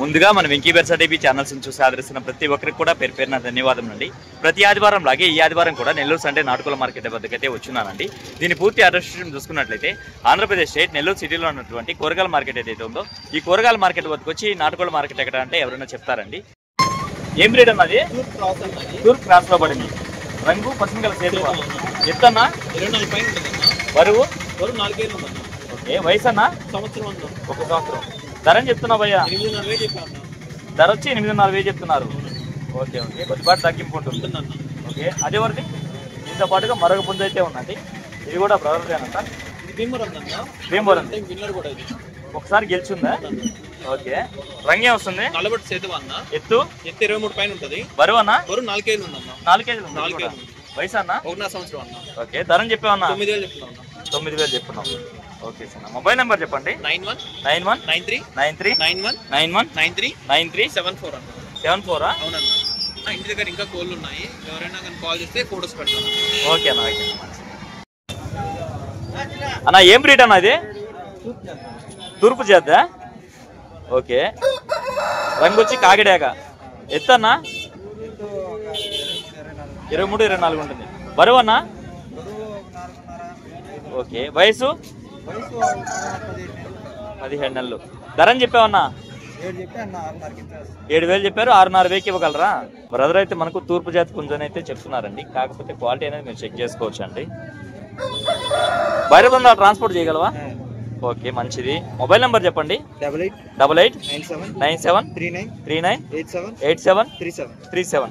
ముందుగా మన Venky బెర్సా TV channels చూసి ఆదరిస్తున్న ప్రతి ఒక్కరికి కూడా పేరు పేరున ధన్యవాదములు అండి. ప్రతి ఆదివారం లాగే ఈ ఆదివారం కూడా నెల్లూరు సండే నాటుకోల మార్కెట్ వద్దకైతే వచ్చున్నానండి. దీని పూర్తి అడ్రస్ చూసుకున్నట్లయితే ఆంధ్రప్రదేశ్ స్టేట్ నెల్లూరు సిటీలో ఉన్నటువంటి కూరగాయల మార్కెట్ ఏదైతే ఉందో ఈ కూరగాయల మార్కెట్ వద్దకు వచ్చి నాటుకోల మార్కెట్ ఎక్కడ అంటే ఎవరైనా చెప్తారండి. ఏం బ్రీడ్ అన్నది? టూర్ క్రాస్ లో పడింది. రంగు పసుపు కల చేతి ఎత్తన్నా 24 పైన బరువు 4 ఓకే. వయసు అన్న సంవత్సరం 1 సంవత్సరం. ధరని చెప్తున్నావు భయ్యా? 8,500 చెప్పాను. ధర వచ్చి 8,500 చెప్తున్నారు. ఓకే ఓకే, కొద్దిపాటు తగ్గింపు ఉంటుంది. ఓకే, అదే వరకు దీంతో పాటుగా మరొక పుంజు అయితే ఉందండి. ఇది కూడా బ్రదర్దేనంట. భీమవరం ఒకసారి గెలిచిందా? ఓకే. రంగే వస్తుంది. నల్లబట్టి సేతు అన్న. ఎత్తు 23 పైన ఉంటుంది. బరువు అన్న? బరువు 4 కేజీలు ఉందన్న. 4 కేజీలు. 4 కేజీలు. వయసు అన్న? 1 సంవత్సరం అన్న. ఓకే. ధరని చెప్పావన్నా? 9,000 చెప్తున్నాం. 9,000 చెప్తున్నాం. Okay sir. మొబైల్ నెంబర్ చెప్పండి. 919393919374 అన్న. 74 అవునన్న. ఇంటి దగ్గర ఇంకా కోళ్ళు ఉన్నాయి, ఎవరైనా కానీ కాల్ చేస్తే ఫోటోస్ పెడతాను. ఓకే అన్న. ఓకే అన్న, ఏం బ్రీడ్ అన్న ఇది? తూర్పు చేద్దా? ఓకే. రంగు వచ్చి కాకిడాక. ఎత్తు అన్న? 23-24 ఉంటుంది. బరువు అన్న? ఓకే. వయసు 17 నెలలు. ధరని చెప్పావన్నా? 7,000 చెప్పారు. 6,500 ఇవ్వగలరా? బ్రదర్ అయితే మనకు తూర్పు జాతి పుంజని అయితే చెప్తున్నారండి. కాకపోతే క్వాలిటీ అనేది మీరు చెక్ చేసుకోవచ్చు అండి. బయట బందా ట్రాన్స్పోర్ట్ చేయగలవా? ఓకే, మంచిది. మొబైల్ నెంబర్ చెప్పండి. 889739398737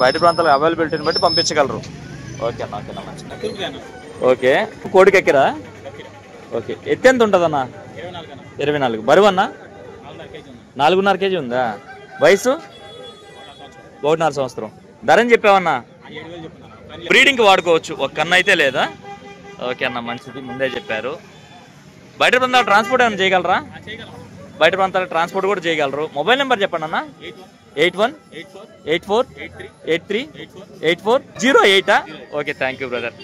బయట ప్రాంతాలకు అవైలబిలిటీని బట్టి పంపించగలరు. ఓకే అన్న. ఓకేనా, మంచిది. ఓకే. కోడికి ఎక్కరా? ఓకే. ఎత్తు ఎంత ఉంటుంది అన్న? 24. బరువు అన్న? 4.5 కేజీ ఉందా? వయసు 1.5 సంవత్సరం. ధరని చెప్పావన్నా? బ్రీడింగ్కి వాడుకోవచ్చు. ఒక కన్ను అయితే లేదా? ఓకే అన్న, మంచిది. ముందే చెప్పారు. బయట ప్రాంతాలు ట్రాన్స్పోర్ట్ ఏమైనా చేయగలరా? బయట ప్రాంతాలు ట్రాన్స్పోర్ట్ కూడా చేయగలరు. మొబైల్ నెంబర్ చెప్పండి అన్న. 8184838408. Okay, thank you brother.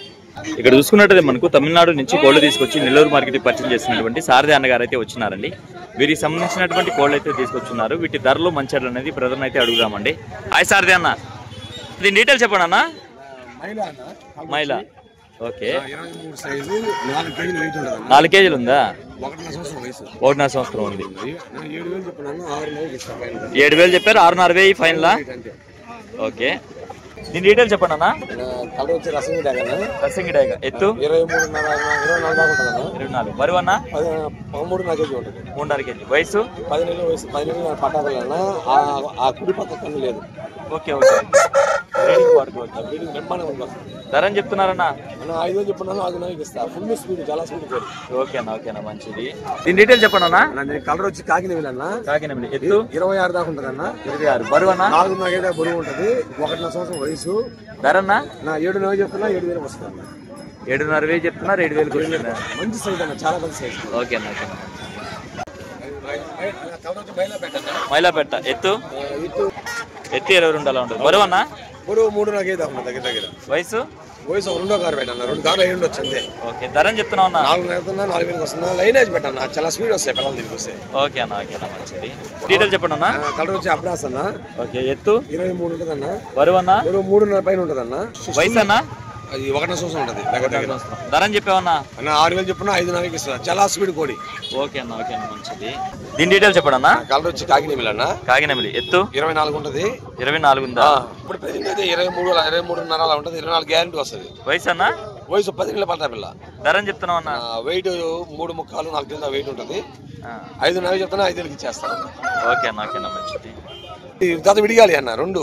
ఇక్కడ చూసుకున్నట్టు మనకు తమిళనాడు నుంచి కోళ్ళు తీసుకొచ్చి నెల్లూరు మార్కెట్ పరిచయం చేసినటువంటి సారథి అన్నగారు అయితే వచ్చినారండి. వీరికి సంబంధించినటువంటి కోళ్ళు అయితే తీసుకొచ్చున్నారు. వీటి ధరలు మంచిర్లు అనేది బ్రదర్ అయితే అడుగుదామండి. హాయ్ సారథి అన్న, దీని డీటెయిల్స్ చెప్పండి అన్న. మైలా. ఓకే. 4 కేజీలు ఉందా? 1.5 సంవత్సరం ఉంది. 7,000 చెప్పారు. 6,500 ఫైనల్. ఓకే. దీని డీటెయిల్స్ చెప్పండి అన్న. రసంగిడాక. ఎత్తు 24. బరువు అన్న? 3.5 కేజీ. వయసు 10 నెలలు పట్టాలన్నా ఆ కుడి పక్క కన్ను లేదు. Okay okay. ధరని చెప్తున్నారన్నా? 5,000 చెప్పున్నాను. 5,000 ఇస్తా. ఫుల్ స్పీడ్, చాలా స్పీడ్. ఓకేనా. ఓకేనా, మంచిది. దీని డీటెయిల్స్ చెప్పండి అన్న. కలర్ వచ్చి కాకినెమిలి అన్న. కాకినెమిలి. ఎత్తు 26 దాకా ఉంటుంది అన్న. 26. బరువు అన్న? 4.5 బరువు ఉంటుంది. 1.5 సంవత్సరం వయసు. ధర అన్న? 7,000 చెప్తున్నా. 7,000 వస్తుంది. 7,500 చెప్తున్నారు. 7,000 మంచి సైజ్ అన్న, చాలా మంచి సైజ్. ఓకేనా. ఓకేనా. మైలాపేట. ఎత్తు 22 అలా ఉంటుంది. బరువు అన్న? బరువు 3.5 దాకా దగ్గర దగ్గర. వయసు 2 కారు పెట్టాను. 2 కార్లు అయ్యి ఉండొచ్చు అంతే. ఓకే. ధరని చెప్తున్నావు అన్న? 4,000 వస్తున్నా. లైనేజ్ పెట్టాను. చాలా స్పీడ్ వస్తాయి పిల్లలు దీనికి వస్తాయి. ఓకే అన్న. ఓకేనా, మంచిది. డీటెయిల్ చెప్పండి అన్న. కలర్ వచ్చి అబ్రాస్ అన్న. ఓకే. ఎత్తు 23 ఉంటుంది అన్న. బరువు అన్న? 3.5 పైన ఉంటుంది అన్న. వయసు అన్న? అది 1.5 సంవత్సరం ఉంటుంది. ధరని చెప్పావన్నా? అన్న 6,000 చెప్పున్నా. 5,000 ఇస్తున్నా. చాలా స్పీడ్ కోడి. ఓకే అన్న. ఓకే అన్న, మంచిది. దీని డీటెయిల్స్ చెప్పండి అన్న. కలర్ వచ్చి కాకినెమిలి అన్న. కాకినెమిలి. ఎత్తు 24 ఉంటుంది. 24 ఉందా? ఇప్పుడు ప్రెజెంట్ అయితే 23.5 అలా ఉంటుంది. 24 గ్యారెంటీ వస్తుంది. వయసు అన్న? వయసు 10 నెలల పడతా పిల్ల. ధరని చెప్తున్నావు అన్న? వెయిట్ 3.4-4 కిలో వెయిట్ ఉంటుంది. 5,000 చెప్తున్నా. 5,000 ఇచ్చేస్తాను. ఓకే అన్న. ఓకేనా, మంచిది. తర్వాత విడిగాలి అన్న. రెండు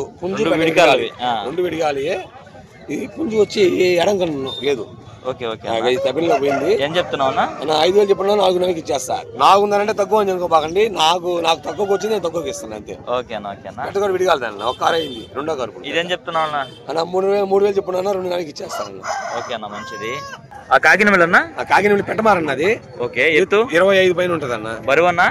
విడిగాలి. విడిగాలి. ఈ పుంజు వచ్చి ఎడం కన్ను లేదు. Okay okay. తమిళలో పోయింది. ఏం చెప్తున్నావు అన్న? 5,000 చెప్పినా 4,000 ఇచ్చేస్తా. నాకుందంటే తక్కువ అని అనుకోబాకండి. నాకు తక్కువకి వచ్చింది, నేను తక్కువకి ఇస్తాను అంతే. ఓకే అన్న. ఓకే అన్న. కూడా విడిగాలి అన్న. ఒక కారు అయింది. 2వ కారు. ఇదేం చెప్తున్నావు అన్న? 3,000 చెప్పున్నా. 2,000 ఇచ్చేస్తాను. ఓకే అన్న, మంచిది. ఆ కాకినెమిలి అన్న? ఆ కాకినెమిలి పెట్టమారన్నది. ఓకే. ఎత్తు 25 పైన ఉంటది అన్న. బరువు అన్న?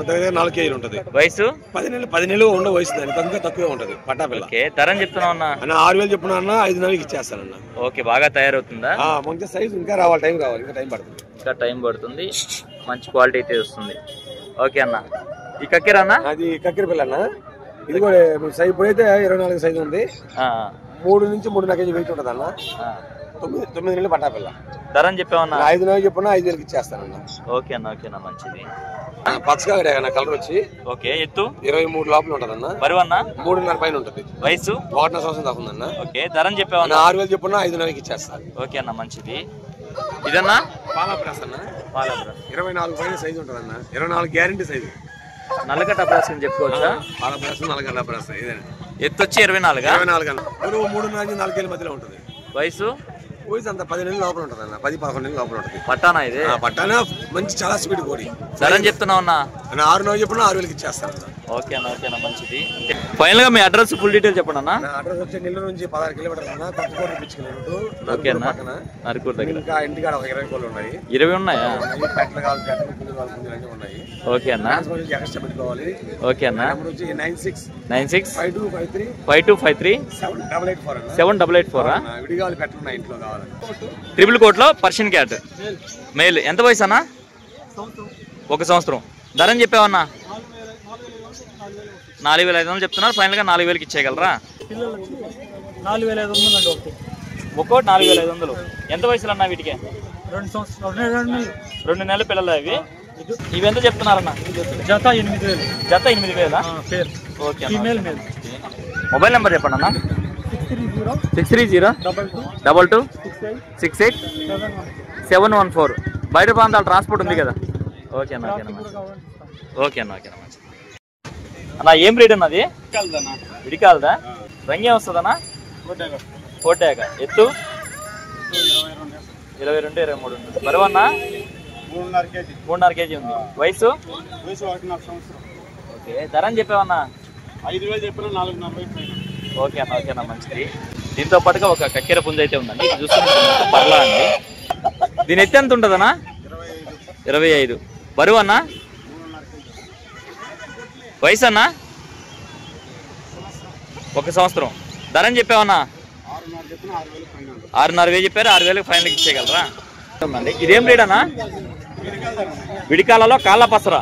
దగ్గర 4 కేజీలు ఉంటది. వయసు 10 నెలలు ఉండే వయసు. దానికి ఇంకా తక్కువే ఉంటది పట్టాపిల్ల. ఓకే. ధరని చెప్తున్నావు అన్న? 6,000 చెప్పున్నా. 5,000 ఇచ్చేస్తానన్న. ఓకే. బాగా తయారవుతుందా? మంచి సైజు. ఇంకా రావాలి, టైం కావాలి. ఇంకా టైం పడుతుంది. ఇంకా టైం పడుతుంది. మంచి క్వాలిటీ అయితే వస్తుంది. ఓకే అన్న. ఈ కక్కెర అన్న? అది కక్కెర పిల్ల అన్న. ఇది కూడా ఇప్పుడైతే 24 సైజు ఉంది. 3 నుంచి 3.5 కేజీ వెయిట్ ఉంటుంది అన్న. 9 నెలలు పట్టా పిల్ల. ధర అని చెప్పామన్నా? 5 నెలలు చెప్పినా 5 వేలకి ఇచ్చేస్తానన్న. ఓకే అన్న, ఓకేనా, మంచిది. పచ్చగా కలర్ వచ్చి ఓకే. ఎత్తు 23 లోపల ఉంటుంది అన్న. బరువు అన్న? 3.5 పైన ఉంటుంది. వయసు 1.5 సంవత్సరం దాకా ఉందన్న. ఓకే. ధర అని చెప్పామన్నా? 6 వేలు చెప్పినా 5 నెలలకి ఇచ్చేస్తాను. ఓకే అన్న, మంచిది. ఇదన్నా? పాలా బ్రాస్ అన్న. 24 పైన సైజు ఉంటుంది అన్న. 24 గ్యారెంటీ సైజు. నల్లగడ్డ బ్రాస్ అని చెప్పుకోవచ్చా? పాల బ్రాస్, నల్లగడ్డ బ్రాస్. ఎత్తు వచ్చి 24 అన్న. 3.5 4 మధ్యలో ఉంటుంది. వయసు అంత 10 నెలల లోపల ఉంటుంది అన్న. 10-11 నెలల లోపల ఉంటుంది. పట్టానా ఇది? పట్టానా మంచి చాలా స్పీడ్ కోడి. ధర అని చెప్తున్నావు అన్న? 6 నెలలు చెప్పినా 6 వేలకి ఇచ్చేస్తాను. ఓకే అన్న, ఓకేనా, మంచిది. ఫైనల్ గా మీ అడ్రస్ ఫుల్ డీటెయిల్ చెప్పండి అన్న. అడ్రస్ వచ్చి నెల్లూరు నుంచి 16 కిలోమీటర్లు అన్న. తక్కువ పిచ్చుకున్నాడు. ఓకే అన్న. నరుకూరు దగ్గర. ఇంకా ఇంటికాడ ఒక 20 కోళ్ళు ఉన్నాయి. 20 ఉన్నాయా? పెట్టలు కావాలి, పెట్టలు పుంజులు కావాలి, పుంజులు అన్నీ ఉన్నాయి. ఓకే అన్న. ఎక్స్ట్రా పెట్టుకోవాలి. ఓకే అన్న. నెంబర్ వచ్చి 96 5253 5253 7884 అన్న. 7884. విడిగాలి పెట్టలు ఉన్నాయి ఇంట్లో కావాలి. ట్రిపుల్ కోట్లో పర్షియన్ క్యాట్ మేల్. ఎంత వయసు అన్న? 1 సంవత్సరం. ధర అని చెప్పావన్నా? 4500 చెప్తున్నారు. ఫైనల్ గా 4000కి ఇచ్చేయగలరా? 4500 అండి. ఒక్కోటి 4500. ఎంత వయసులో అన్న వీటికి? 2 నెలల పిల్లలు ఇవి. ఇవి ఎంత చెప్తున్నారన్న? జత 8000. జత 8000. ఓకే. మొబైల్ నెంబర్ చెప్పండి అన్న. 630 22 68 714. బయట ప్రాంతాల ట్రాన్స్పోర్ట్ ఉంది కదా? ఓకే అన్న, ఓకేనా, ఓకే అన్న, ఓకేనా, మంచిది అన్న. ఏం రేట్ అన్నది? విడికాలదా? రంగేం వస్తుందన్నా? కోటాక. ఎత్తు 22 23 ఉంటుంది. బరువు అన్న? 3.5 కేజీ ఉంది. వయసు? ఓకే. ధర అని చెప్పావన్నా? 5000 చెప్పిన 4.5. ఓకే అన్న, ఓకేనా, మంచిది. దీంతో పాటుగా ఒక కక్కెర పుంజ అయితే ఉందండి. చూస్తున్నా పర్లా అండి. దీని ఎత్తు ఎంత ఉంటుందన్నా? 25. బరువు అన్నా? వయసు అన్నా? 1 సంవత్సరం. ధర అని చెప్పావన్నా? 6.5 చెప్పారు. 6000కి ఫైనల్కి ఇచ్చేయగలరా? ఇదేం రేట్ అన్నా? విడికాలలో కాళ్ళ పసర.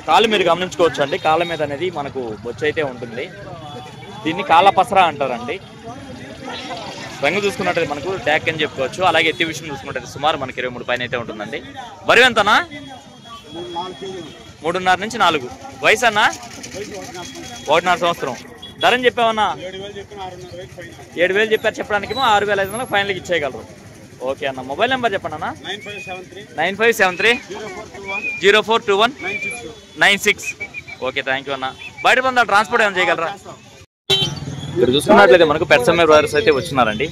కాళ్ళు మీరు గమనించుకోవచ్చు అండి. కాళ్ళ మీద అనేది మనకు బొచ్చు అయితే ఉంటుంది. దీన్ని కాళ్ళ పసర అంటారండి. రంగు చూసుకున్నట్టు మనకు ట్యాక్ అని చెప్పుకోవచ్చు. అలాగే ఎత్తి విషయం చూసుకున్నట్టు సుమారు మనకి 23 పైన అయితే ఉంటుందండి. బరువు ఎంతనా? 3.5 నుంచి 4. వయసు అన్నా? 1.5 సంవత్సరం. ధర అని చెప్పావన్నా? 7000 చెప్పారు. చెప్పడానికేమో 6500 ఫైనల్కి ఇచ్చేయగలరు. ఓకే అన్న. మొబైల్ నెంబర్ చెప్పండి అన్న. 9573 0421 96. ఓకే, థ్యాంక్ యూ అన్న. బయట పొందాలి ట్రాన్స్పోర్ట్ ఏమైనా చేయగలరా? ఇక్కడ చూసుకున్నట్లయితే మనకు పెట్సమ్మే బ్రదర్స్ అయితే వచ్చినారండి.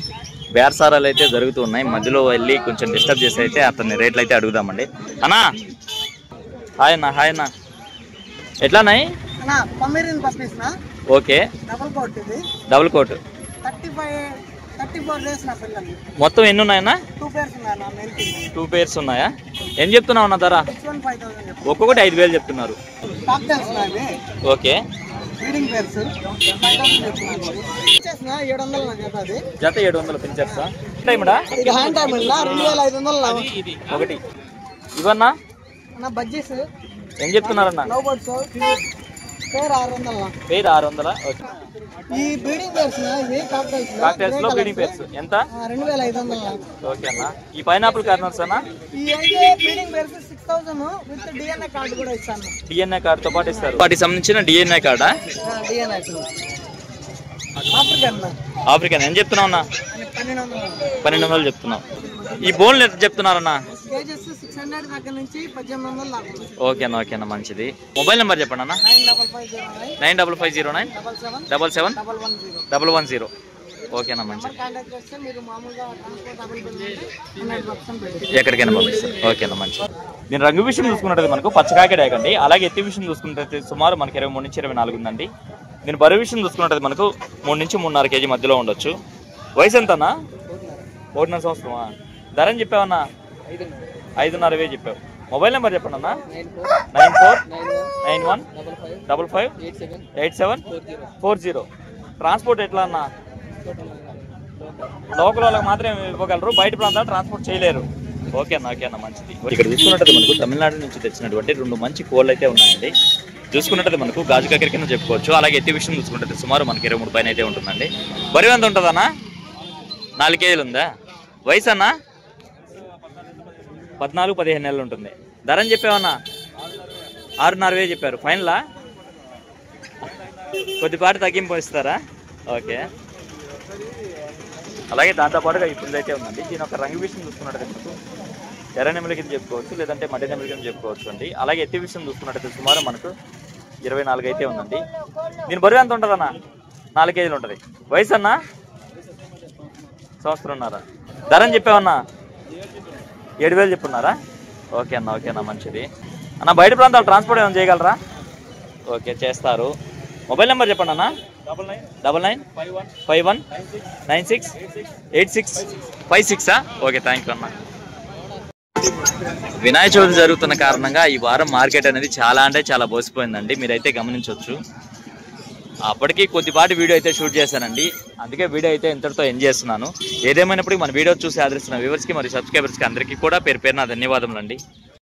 బేరసారాలు అయితే జరుగుతూ ఉన్నాయి. మధ్యలో వెళ్ళి కొంచెం డిస్టర్బ్ చేసి అయితే అతన్ని రేట్లు అయితే అడుగుదామండి. అన్నా హాయ్ అన్న. హాయ్ అన్న. ఎట్లాన్నాయి? ఓకే. Double quote. 34 days నా పిల్లలు. మొత్తం ఎన్ని ఉన్నాయన్నా? 2 pairs ఉన్నాయి నా మెల్కి. 2 pairs ఉన్నాయా? ఏం చెప్తున్నావు అన్న ధర? 615,000 చెప్తున్నారు. ఒక్కొక్కటి 5000 చెప్తున్నారు. కాక్టైల్స్ నావి. ఓకే. బ్రీడింగ్ pairs 5000 చెప్తున్నారు. చేస్తున్నా 700 నా జత అది. జత 700 పించర్సా? టైమడా? ఇది హ్యాండ్ టైమ్ ఇలా 2500 ఇది ఒకటి. ఇవన్నా? నా బడ్జెస్ ఏం చెప్తున్నారన్న? లవ్ బర్డ్స్ పేర్ 600 నా. పేర్ 600. ఓకే. ఈ బ్రీడింగ్ pairs నా ఇది కాక్టైల్స్ లో బ్రీడింగ్ pairs ఎంత? 2500 నా. ఓకే అన్న. ఈ పైనాపిల్ కార్నర్స్ అన్న? ఈ అయితే breeding pairs 6000 with DNA card కూడా ఇస్తాను. DNA కార్డ్ తో పాటు ఇస్తారు. వాటికి సంబంధించిన DNA కార్డా? DNA ఆఫ్రికన్ నా. ఆఫ్రికన్. ఏం చెప్తున్నావు అన్న? 1200 చెప్తున్నావు. ఈ బోన్లు ఎంత చెప్తున్నారన్న? కేజెస్ 600 దగ్గర నుంచి 1800 దాకా. ఓకే అన్న, ఓకే అన్న, మంచిది. మొబైల్ నెంబర్ చెప్పండి అన్న. 9550 95509 77 110. ఓకేనా, మంచిది. కాంటాక్ట్ చేస్తే మీరు మామూలుగా ట్రాన్స్పోర్ట్ అవైలబుల్ ఉంటే 100% పెట్టి ఎక్కడికైనా పంపిస్తారు. ఓకేనా, మంచిది. దీని రంగు విషయం చూసుకున్నట్టు మనకు పచ్చకాకెడాకండి. అలాగే ఎత్తి విషయం చూసుకుంటే సుమారు మనకి 23 నుంచి 24 ఉందండి. దీని బరువు విషయం చూసుకున్నట్టు మనకు 3 నుంచి 3.5 కేజీ మధ్యలో ఉండొచ్చు. వయసు ఎంతనా? 1.5 సంవత్సరమా? ధర అని చెప్పావన్నా? 5.5 చెప్పావు. మొబైల్ నెంబర్ చెప్పండి అన్న. 9491558740. ట్రాన్స్పోర్ట్ ఎట్లా అన్న? లోకల్ వాళ్ళకి మాత్రమే ఇవ్వగలరు. బయట ప్రాంతాలు ట్రాన్స్పోర్ట్ చేయలేరు. ఓకే అన్న మంచిది. ఇక్కడ చూసుకున్నట్టు మనకు తమిళనాడు నుంచి తెచ్చినటువంటి 2 మంచి కోళ్ళు అయితే ఉన్నాయండి. చూసుకున్నట్టు మనకు గాజు కక్కరి కింద చెప్పుకోవచ్చు. అలాగే ఎత్తి విషయం చూసుకుంటే సుమారు మనకి 23 పైన అయితే ఉంటుందండి. బరువు ఎంత ఉంటుందన్నా? 4 కేజీలు ఉందా? వయసు అన్నా 14-15 నెలలు ఉంటుంది. ధర అని చెప్పావన్నా? 6,500 చెప్పారు. ఫైనలా? కొద్దిపాటి తగ్గింపు ఇస్తారా? ఓకే. అలాగే దాంతోపాటుగా ఇప్పుడు అయితే ఉందండి. దీని ఒక రంగు విషయం చూసుకున్నట్టయితే మనకు ఎర్ర నెమలి కింద చెప్పుకోవచ్చు, లేదంటే మడ్డి నెమలి కింద చెప్పుకోవచ్చు అండి. అలాగే ఎత్తి విషయం చూసుకున్నట్టయితే సుమారు మనకు 24 అయితే ఉందండి. దీని బరువు ఎంత ఉంటుందన్నా? 4 కేజీలు ఉంటుంది. వయసు అన్నా? సంవత్సరంన్నర. ధర అని చెప్పావన్నా? 7,000 చెప్పున్నారా? ఓకే అన్న మంచిది అన్న. బయట ప్రాంతాలు ట్రాన్స్పోర్ట్ ఏమైనా చేయగలరా? ఓకే చేస్తారు. మొబైల్ నెంబర్ చెప్పండి అన్న. 9951968686 ఓకే థ్యాంక్ యూ అన్న. వినాయక చవితి జరుగుతున్న కారణంగా ఈ వారం మార్కెట్ అనేది చాలా బోసిపోయిందండి. మీరైతే గమనించవచ్చు. అప్పటికి కొద్దిపాటి వీడియో అయితే షూట్ చేశానండి. అందుకే వీడియో అయితే ఇంతటితో ఎండ్ చేస్తున్నాను. ఏదేమైనప్పటికీ మన వీడియో చూసి ఆదరిస్తున్న వ్యూవర్స్కి మరియు సబ్స్క్రైబర్స్కి అందరికీ కూడా పేరు పేరున ధన్యవాదములండి.